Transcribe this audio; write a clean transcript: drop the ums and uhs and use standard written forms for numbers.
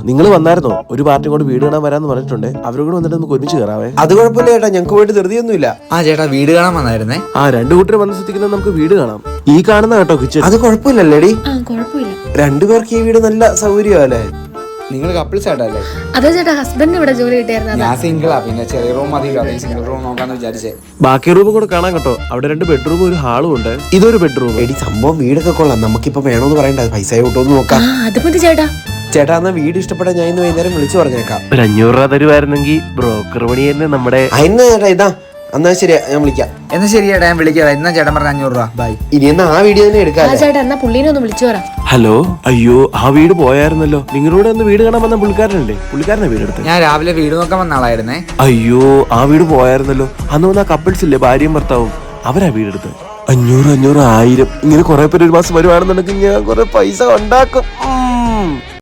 നിങ്ങൾ വന്നായിരുന്നോ? ഒരു പാർട്ടി കൊണ്ട് വീട് കാണാൻ വരാന്ന് പറഞ്ഞിട്ടുണ്ട്. അവരോട് വന്നിട്ട് നമുക്ക് ഒരുമിച്ച് കയറാവേ. അത് കുഴപ്പമില്ല ചേട്ടാ, ഞങ്ങൾക്ക് പോയിട്ട് ധൃതിയൊന്നുമില്ല. ചേട്ടാ വീട് കാണാൻ വന്നായിരുന്നേ. രണ്ടു കൂട്ടർ വന്ന് ശ്രദ്ധിക്കുന്നത് നമുക്ക് വീട് കാണാം. ഈ കാണുന്ന കേട്ടോ കിച്ചൺ. അത് കുഴപ്പമില്ലല്ലേടി? കുഴപ്പമില്ല. രണ്ടുപേർക്ക് ഈ വീട് നല്ല സൗകര്യമല്ലേ? നിങ്ങൾ കപ്പിൾസ് ആയിട്ടല്ലേ? അതെ ചേട്ടാ, ഹസ്ബൻഡിന് ഇവിടെ ജോലി കിട്ടിയായിരുന്നു. ഞാൻ സിംഗിളാ, പിന്നെ ചെറിയ റൂം മതിയല്ലോ, അതേ സിംഗിൾ റൂം നോക്കാന്ന് വിചാരിച്ചേ. ബാക്കി റൂം കൂടെ കാണാൻ കേട്ടോ. അവിടെ 2 ബെഡ്റൂമും ഒരു ഹാളും ഉണ്ട്. ഇതൊരു ബെഡ്റൂം. എടി സംഭവം വീടൊക്കെ കൊള്ളാം. നമുക്കിപ്പോ വേണോന്ന് പറയണ്ട, പൈസ കിട്ടുമെന്ന് നോക്കാം. അത് മതി ചേട്ടാ. ചേട്ടാ എന്നാ വീട് ഇഷ്ടപ്പെട്ടാ ഞാൻ ഇന്ന് വൈകുന്നേരം വിളിച്ചു പറഞ്ഞേക്കാം. ഒരു 500 രൂപ തരുവായിരുന്നെങ്കിൽ ബ്രോക്കർ പണി തന്നെ നമ്മുടെ. അതിന് ചേട്ടാ ഇതാ, എന്നാ ശരിയാ, ഞാൻ വിളിക്കാം. എന്നാ ശരി ചേട്ടാ, ഞാൻ വിളിക്കാം. എന്നാ ചേട്ടൻ പറഞ്ഞ 500 രൂപ. ബൈ. ഇനി എന്നാ ആ വീഡിയോ തന്നെ എടുക്കാം. ചേട്ടാ എന്നാ പുള്ളീനെ ഒന്ന് വിളിച്ചു പറ. ഹലോ, അയ്യോ ആ വീട് പോയായിരുന്നല്ലോ. നിങ്ങളോട് ഒന്ന് വീട് കാണാൻ വന്ന പുള്ളിക്കാരനല്ലേ? പുള്ളിക്കാരനെ വീടെടുത്ത്. ഞാൻ രാവിലെ വീട് നോക്കാൻ വന്ന ആളായിരുന്നേ. അയ്യോ ആ വീട് പോയായിരുന്നല്ലോ. അന്ന് വന്ന കപ്പിൾസ് ഇല്ലേ, ഭാര്യയും ഭർത്താവും, അവരാ വീടെടുത്ത്. 500, 500, 1000 ഇങ്ങനെ കുറെ പേര് ഒരു മാസം വരുവാണെന്നുണ്ടെങ്കിൽ ഞാൻ കുറെ പൈസ ഉണ്ടാക്കും.